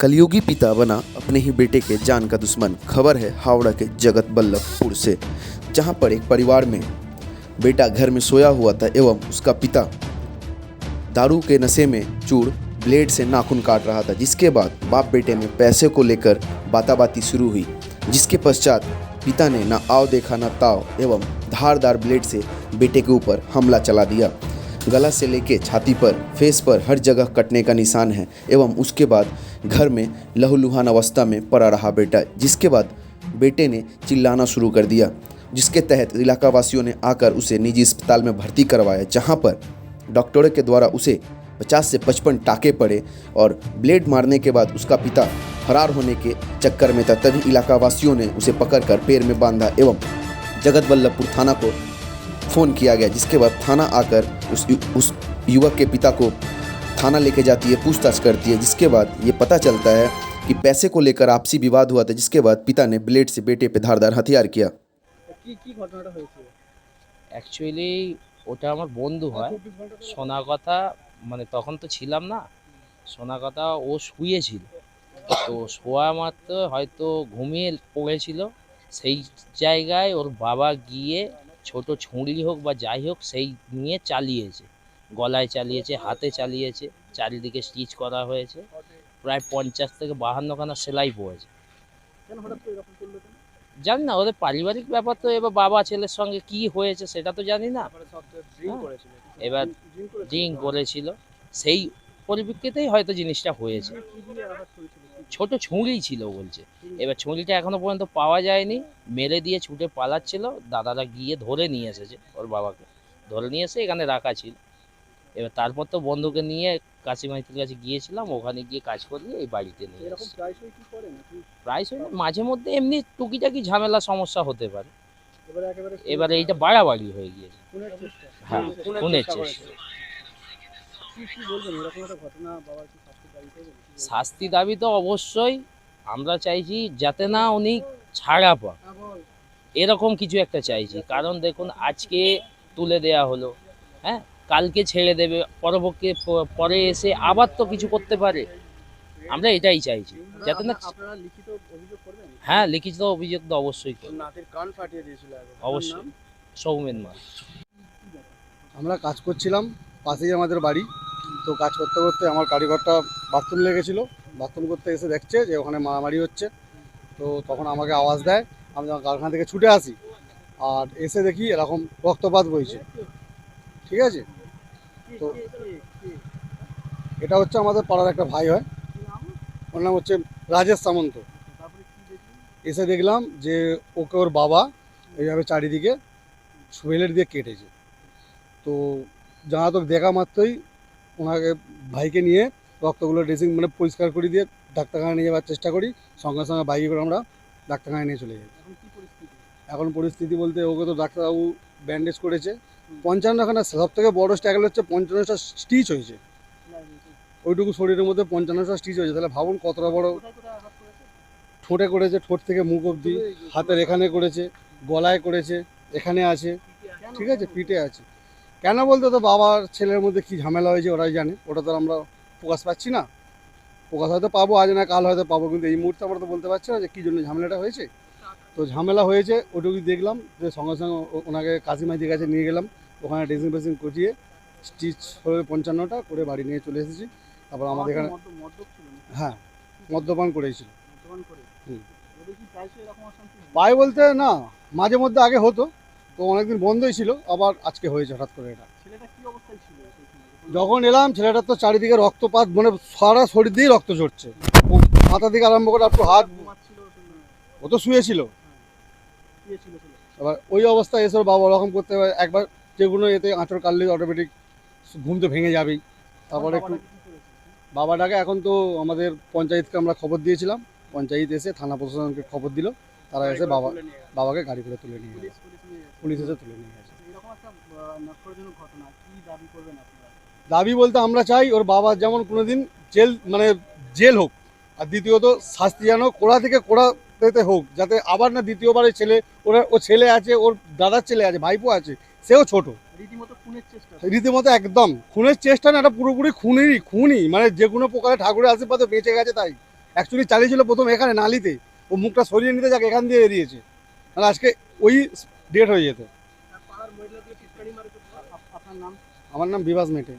कलयुगी पिता बना अपने ही बेटे के जान का दुश्मन। खबर है हावड़ा के जगत बल्लभपुर से, जहां पर एक परिवार में बेटा घर में सोया हुआ था एवं उसका पिता दारू के नशे में चूर ब्लेड से नाखून काट रहा था। जिसके बाद बाप बेटे में पैसे को लेकर बाताबाती शुरू हुई, जिसके पश्चात पिता ने ना आओ देखा ना ताव एवं धारदार ब्लेड से बेटे के ऊपर हमला चला दिया। गला से लेके छाती पर, फेस पर हर जगह कटने का निशान है एवं उसके बाद घर में लहूलुहान अवस्था में पड़ा रहा बेटा। जिसके बाद बेटे ने चिल्लाना शुरू कर दिया, जिसके तहत इलाका वासियों ने आकर उसे निजी अस्पताल में भर्ती करवाया, जहां पर डॉक्टरों के द्वारा उसे 50 से 55 टाके पड़े और ब्लेड मारने के बाद उसका पिता फरार होने के चक्कर में था। तभी इलाका वासियों ने उसे पकड़कर पैर में बांधा एवं जगत बल्लभपुर थाना को फ़ोन किया गया। जिसके बाद थाना आकर उस युवक के पिता को थाना लेके जाती है, पूछताछ करती है। जिसके बाद ये पता चलता है कि पैसे को लेकर आपसी विवाद हुआ था, जिसके बाद पिता ने ब्लेड से बेटे पे धारदार हथियार किया। কি ঘটনাটা হয়েছিল? অ্যাকচুয়ালি ওটা আমার বন্ধু হয়। শোনা কথা, মানে তখন তো ছিলাম না, শোনা কথা ও শুয়েছিল, তো শোয়া মাত্র হয়তো ঘুমিয়ে পড়েছিল। সেই জায়গায় ওর বাবা গিয়ে ছোট ছুরি হোক বা যাই হোক সেই নিয়ে চালিয়েছে, গলায় চালিয়েছে, হাতে চালিয়েছে, চারিদিকে স্টিচ করা হয়েছে, প্রায় 50 থেকে 52 খানা সেলাই পড়েছে। কেন হঠাৎ করে এরকম করলো কেন? জানি না, ওদের পারিবারিক ব্যাপার তো, এবার বাবা ছেলের সঙ্গে কি হয়েছে সেটা তো জানি না। তারপরে সব ড্রিঙ্ক হ্যাঁ। করেছিল। এবার ড্রিঙ্ক করেছিল, সেই পরিপ্রেক্ষিতেই হয়তো জিনিসটা হয়েছে। কি দিয়ে আঘাত করেছিল? ছোট ছুরি ছিল বলছে, এবার ছুরিটা এখনো পর্যন্ত পাওয়া যায়নি। মেরে দিয়ে ছুটে পালাচ্ছিল, দাদারা গিয়ে ধরে নিয়ে এসেছে, ওর বাবাকে ধরে নিয়ে এসে এখানে রাখা ছিল। এবার তারপর তো বন্ধুকে নিয়ে কাশিমাইতির কাছে গিয়েছিলাম, ওখানে গিয়ে কাজ করিয়ে এই বাড়িতে নিয়ে এরকম এসেছি। প্রায়শই কি করে নাকি? প্রায়শই না, মাঝে মধ্যে এমনি টুকিটাকি ঝামেলা সমস্যা হতে পারে। এবারে একেবারে এবারে এইটা বাড়াবাড়ি হয়ে গিয়েছে। খুনের চেষ্টা। হ্যাঁ, খুনের চেষ্টা। কি বলবেন, এরকম একটা ঘটনা বাবার কি শাস্তি দাবি করবেন? শাস্তি দাবি তো অবশ্যই আমরা চাইছি, যাতে না উনি ছাড়া পান, এরকম কিছু একটা চাইছি। কারণ দেখুন, আজকে তুলে দেয়া হলো, হ্যাঁ, কালকে ছেড়ে দেবে, পরে এসে আবার তো কিছু করতে পারে। আমরা এটাই চাইছি, যাতে না। আপনারা লিখিত অভিযোগ করবেন? হ্যাঁ, লিখিত অভিযোগ তো অবশ্যই করব। নাতির কান ফাটিয়ে দিয়েছিল একবার। অবশ্যই। সৌমেন মা। আমরা কাজ করছিলাম, পাশেই আমাদের বাড়ি। তো কাজ করতে করতে আমার কারিগরটা বাথরুম লেগেছিলো, বাথরুম করতে এসে দেখছে যে ওখানে মারামারি হচ্ছে। তো তখন আমাকে আওয়াজ দেয়, আমি যখন কারখানা থেকে ছুটে আসি আর এসে দেখি এরকম রক্তপাত বইছে। ঠিক আছে, তো এটা হচ্ছে আমাদের পাড়ার একটা ভাই হয়, ওর নাম হচ্ছে রাজেশ সামন্ত। এসে দেখলাম যে ওকে ওর বাবা এইভাবে চারিদিকে সুয়েলের দিয়ে কেটেছে। তো জানাতক দেখা মাত্রই ওনাকে ভাইকে নিয়ে রক্তগুলো ড্রেসিং মানে পরিষ্কার করে দিয়ে ডাক্তারখানায় নিয়ে যাওয়ার চেষ্টা করি। সঙ্গে সঙ্গে বাইকে করে আমরা ডাক্তারখানায় নিয়ে চলে যাই। এখন পরিস্থিতি বলতে ওকে তো ডাক্তারবাবু ব্যান্ডেজ করেছে। 55খানা, সব থেকে বড়ো স্ট্যাগল হচ্ছে 55টা স্টিচ হয়েছে। ওইটুকু শরীরের মধ্যে 55টা স্টিচ হয়েছে, তাহলে ভাবুন কতটা বড়। ঠোঁটে করেছে, ঠোঁট থেকে মুখ অবধি, হাতের এখানে করেছে, গলায় করেছে, এখানে আছে, ঠিক আছে, পিঠে আছে। কেন বলতে তো বাবার ছেলের মধ্যে কী ঝামেলা হয়েছে ওরাই জানে, ওটা তো আমরা প্রকাশ পাচ্ছি না। প্রকাশ হয়তো পাবো, আজ না কাল হয়তো পাবো, কিন্তু এই মুহূর্তে আমরা তো বলতে পারছি না যে কী জন্য ঝামেলাটা হয়েছে। তো ঝামেলা হয়েছে ওটুকু দেখলাম, যে সঙ্গে সঙ্গে ওনাকে কাশিমাইদির কাছে নিয়ে গেলাম, ওখানে ড্রেসিং ফ্রেসিং করিয়ে স্টিচ হয়ে 55টা করে বাড়ি নিয়ে চলে এসেছি। তারপর আমাদের এখানে, হ্যাঁ, মদ্যপান করেছিল। পাই বলতে না, মাঝে মধ্যে আগে হতো, তো অনেকদিন বন্ধই ছিল, আবার আজকে হয়েছে হঠাৎ করে এটা। যখন এলাম ছেলেটার তো চারিদিকে রক্তপাত, মানে সারা শরীর দিয়েই রক্ত ঝরছে, মাথা থেকে আরম্ভ করে একটু হাত। ও তো শুয়েছিল, এবার ওই অবস্থায় এসে বাবা ওরকম করতে হবে। একবার যেগুলো এতে আঁচড় কাটলে অটোমেটিক ঘুম তো ভেঙে যাবেই। তারপরে একটু বাবাটাকে, এখন তো আমাদের পঞ্চায়েতকে আমরা খবর দিয়েছিলাম, পঞ্চায়েত এসে থানা প্রশাসনকে খবর দিল, তারা এসে বাবাকে গাড়ি করে তুলে নিয়ে গেছে, পুলিশ এসে তুলে নিয়ে গেছে। দাবি বলতে আমরা চাই ওর বাবা যেমন কোনোদিন জেল হোক, আর দ্বিতীয়ত শাস্তি যেন কোড়া থেকে কোড়াতে হোক, যাতে আবার না দ্বিতীয়বার ওই ছেলে, ও ছেলে আছে, ওর দাদার ছেলে আছে, ভাইপো আছে, সেও ছোট, রীতিমতো একদম খুনের চেষ্টা না, এটা পুরোপুরি খুনই, মানে যে কোনো প্রকারে ঠাকুরের আশীর্বাদে বেঁচে গেছে, তাই অ্যাকচুয়ালি চালিয়েছিল প্রথম এখানে নালিতে, ও মুখটা সরিয়ে নিতে যাক এখান দিয়ে বেরিয়েছে, তাহলে আজকে ওই ডেট হয়ে যেত। আর পাড়ার মহিলাদের টিটকারি মারে তো। আপনার নাম? আমার নাম বিভাস মেটে।